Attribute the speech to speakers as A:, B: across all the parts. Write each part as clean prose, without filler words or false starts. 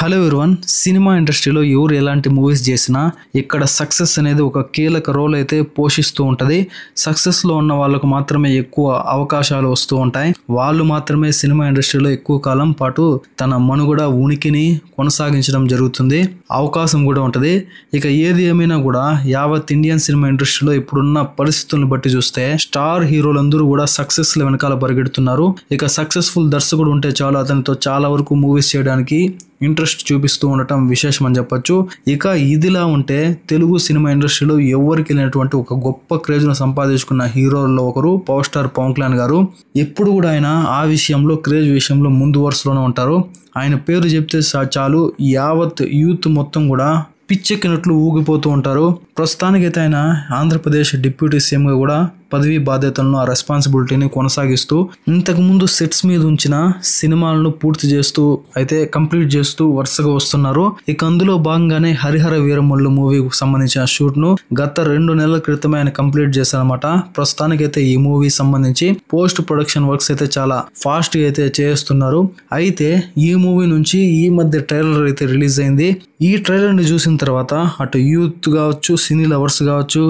A: Hello everyone, cinema ఇండస్ట్రీలో ఎవరు ఎలాంటి మూవీస్ చేసినా ఇక్కడ సక్సెస్ అనేది ఒక కీలక రోల్ అయితే పోషిస్తూ ఉంటుంది. సక్సెస్లో ఉన్న వాళ్ళకు మాత్రమే ఎక్కువ అవకాశాలు వస్తూ ఉంటాయి. వాళ్ళు మాత్రమే సినిమా ఇండస్ట్రీలో ఎక్కువ కాలం పాటు తన మనుగడ ఉనికిని కొనసాగించడం జరుగుతుంది. అవకాశం కూడా ఉంటుంది. ఇక ఏది ఏమైనా కూడా యావత్ ఇండియన్ సినిమా ఇండస్ట్రీలో ఇప్పుడున్న పరిస్థితులను బట్టి చూస్తే స్టార్ హీరోలందరూ కూడా సక్సెస్ వెనకాల పరిగెడుతున్నారు. ఇక సక్సెస్ఫుల్ దర్శకుడు ఉంటే చాలు, అతనితో చాలా వరకు మూవీస్ చేయడానికి ఇంట్రెస్ట్ చూపిస్తూ ఉండటం విశేషం అని చెప్పొచ్చు. ఇక ఇదిలా ఉంటే తెలుగు సినిమా ఇండస్ట్రీలో ఎవరికి లేనటువంటి ఒక గొప్ప క్రేజ్ను సంపాదించుకున్న హీరోల్లో ఒకరు పవర్ స్టార్ పవన్ కళ్యాణ్ గారు. ఎప్పుడు కూడా ఆయన ఆ విషయంలో, క్రేజ్ విషయంలో ముందు వరుసలోనే ఉంటారు. ఆయన పేరు చెప్తే చాలు యావత్ యూత్ మొత్తం కూడా పిచ్చెక్కినట్లు ఊగిపోతూ ఉంటారు. ప్రస్తుతానికైతే ఆయన ఆంధ్రప్రదేశ్ డిప్యూటీ సీఎంగా కూడా పదవీ బాధ్యతలను, ఆ రెస్పాన్సిబిలిటీని కొనసాగిస్తూ ఇంతకుముందు సెట్స్ మీద ఉంచిన సినిమాలను పూర్తి చేస్తూ అయితే కంప్లీట్ చేస్తూ వరుసగా వస్తున్నారు. ఇక అందులో భాగంగానే హరిహర వీరమల్లు మూవీకి సంబంధించిన షూట్ ను గత 2 నెలల క్రితమే ఆయన కంప్లీట్ చేశారనమాట. ప్రస్తుతానికైతే ఈ మూవీ సంబంధించి పోస్ట్ ప్రొడక్షన్ వర్క్స్ అయితే చాలా ఫాస్ట్ గా అయితే చేస్తున్నారు. అయితే ఈ మూవీ నుంచి ఈ మధ్య ట్రైలర్ అయితే రిలీజ్ అయింది. ఈ ట్రైలర్ ని చూసిన తర్వాత అటు యూత్ కావచ్చు, సినీ లవర్స్ కావచ్చు,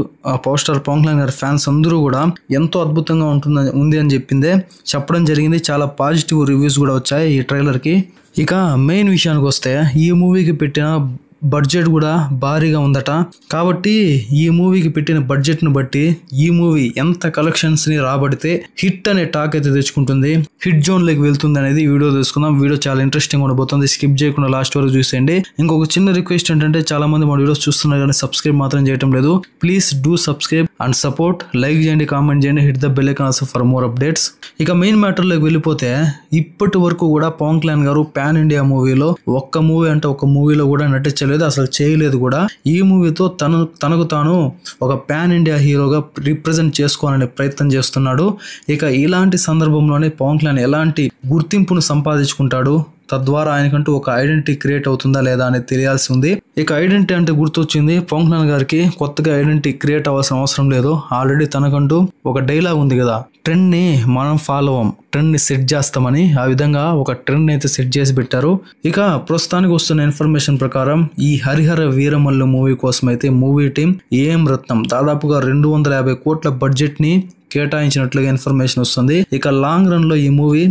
A: పవర్ స్టార్ పవన్ కళ్యాణ్ గారి ఫ్యాన్స్ అందరూ కూడా ఎంతో అద్భుతంగా ఉంది అని చెప్పడం జరిగింది. చాలా పాజిటివ్ రివ్యూస్ కూడా వచ్చాయి ఈ ట్రైలర్ కి. ఇక మెయిన్ విషయానికి వస్తే ఈ మూవీకి పెట్టిన బడ్జెట్ కూడా భారీగా ఉందట. కాబట్టి ఈ మూవీకి పెట్టిన బడ్జెట్ ను బట్టి ఈ మూవీ ఎంత కలెక్షన్స్ ని రాబడితే హిట్ అనే టాక్ అయితే తెచ్చుకుంటుంది, హిట్ జోన్ లోకి వెళ్తుంది అనేది వీడియో తెలుసుకుందాం. వీడియో చాలా ఇంట్రెస్టింగ్ ఉండబోతుంది. స్కిప్ చేయకుండా లాస్ట్ వరకు చూసేయండి. ఇంకొక చిన్న రిక్వెస్ట్ ఏంటంటే, చాలా మంది మా వీడియోస్ చూస్తున్నారు కానీ సబ్స్క్రైబ్ మాత్రం చేయడం లేదు. Please do subscribe and support. Like చేయండి, కామెంట్ చేయండి, hit the bell icon also for more updates. ఇక మెయిన్ మ్యాటర్ లోకి వెళ్ళిపోతే, ఇప్పటి వరకు కూడా పవన్ కళ్యాణ్ గారు పాన్ ఇండియా మూవీలో ఒక్క మూవీలో కూడా నటించలేదు, అసలు చేయలేదు కూడా. ఈ మూవీతో తనకు తాను ఒక పాన్ ఇండియా హీరోగా రిప్రజెంట్ చేసుకోవాలనే ప్రయత్నం చేస్తున్నాడు. ఇక ఇలాంటి సందర్భంలోనే పవన్ కళ్యాణ్ ఎలాంటి గుర్తింపును సంపాదించుకుంటాడు, తద్వారా ఆయనకంటూ ఒక ఐడెంటిటీ క్రియేట్ అవుతుందా లేదా అనేది తెలియాల్సి ఉంది. ఇక ఐడెంటిటీ అంటే గుర్తొచ్చింది, పవన్ కళ్యాణ్ గారికి కొత్తగా ఐడెంటిటీ క్రియేట్ అవ్వాల్సిన అవసరం లేదు. ఆల్రెడీ తనకంటూ ఒక డైలాగ్ ఉంది కదా, ట్రెండ్ ని మనం ఫాలో అవ్వం, ట్రెండ్ ని సెట్ చేస్తామని. ఆ విధంగా ఒక ట్రెండ్ అయితే సెట్ చేసి పెట్టారు. ఇక ప్రస్తుతానికి వస్తున్న ఇన్ఫర్మేషన్ ప్రకారం ఈ హరిహర వీరమల్లు మూవీ కోసం అయితే మూవీ టీం ఏఎం రత్నం దాదాపుగా 250 కోట్ల బడ్జెట్ ని కేటాయించినట్లుగా ఇన్ఫర్మేషన్ వస్తుంది. ఇక లాంగ్ రన్ లో ఈ మూవీ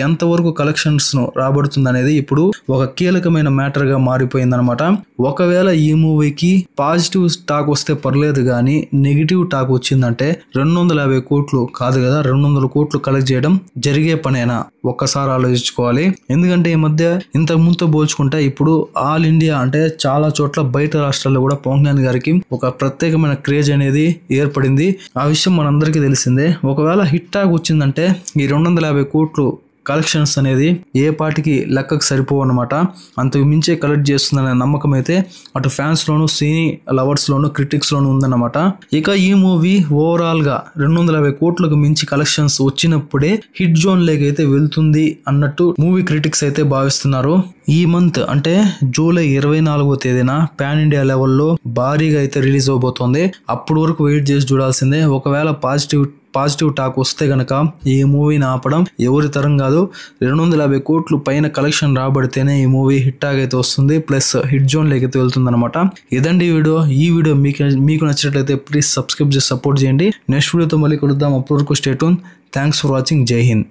A: ఎంతవరకు కలెక్షన్స్ ను రాబడుతుంది అనేది ఇప్పుడు ఒక కీలకమైన మ్యాటర్ గా మారిపోయిందనమాట. ఒకవేళ ఈ మూవీకి పాజిటివ్ టాక్ వస్తే పర్లేదు కానీ నెగిటివ్ టాక్ వచ్చిందంటే 250 కోట్లు కాదు కదా, 200 కోట్లు కలెక్ట్ చేయడం జరిగే పనేనా? ఒక్కసారి ఆలోచించుకోవాలి. ఎందుకంటే ఈ మధ్య ఇంతకు ముందుతో పోల్చుకుంటే ఇప్పుడు ఆల్ ఇండియా అంటే చాలా చోట్ల బయట రాష్ట్రాల్లో కూడా పవన్ కళ్యాణ్ గారికి ఒక ప్రత్యేకమైన క్రేజ్ అనేది ఏర్పడింది. ఆ విషయం మనందరికీ తెలిసిందే. ఒకవేళ హిట్ టాక్ వచ్చిందంటే ఈ 250 కోట్లు కలెక్షన్స్ అనేది ఏ పాటికి లెక్కకు సరిపోవన్నమాట. అంతకు మించే కలెక్ట్ చేస్తుందనే నమ్మకం అయితే అటు ఫ్యాన్స్ లోను, సినీ లవర్స్ లోను, క్రిటిక్స్ లోను ఉందన్నమాట. ఇక ఈ మూవీ ఓవరాల్ గా 250 కోట్లకు మించి కలెక్షన్స్ వచ్చినప్పుడే హిట్ జోన్ లేకైతే వెళ్తుంది అన్నట్టు మూవీ క్రిటిక్స్ అయితే భావిస్తున్నారు. ఈ మంత్ అంటే జూలై 24వ తేదీన పాన్ ఇండియా లెవెల్లో భారీగా అయితే రిలీజ్ అవబోతోంది. అప్పటి వరకు వెయిట్ చేసి చూడాల్సిందే. ఒకవేళ పాజిటివ్ టాక్ వస్తే గనక ఈ మూవీని ఆపడం ఎవరి తరం కాదు. 250 కోట్లు పైన కలెక్షన్ రాబడితేనే ఈ మూవీ హిట్ టాక్ అయితే వస్తుంది, ప్లస్ హిట్ జోన్ లేకైతే వెళ్తుంది అనమాట. ఇదండి ఈ వీడియో మీకు నచ్చినట్లయితే ప్లీజ్ సబ్స్క్రైబ్ చేసి సపోర్ట్ చేయండి. నెక్స్ట్ వీడియోతో మళ్ళీ కలుద్దాం. అప్పటి వరకు stay tune. Thanks for watching. జై హింద్.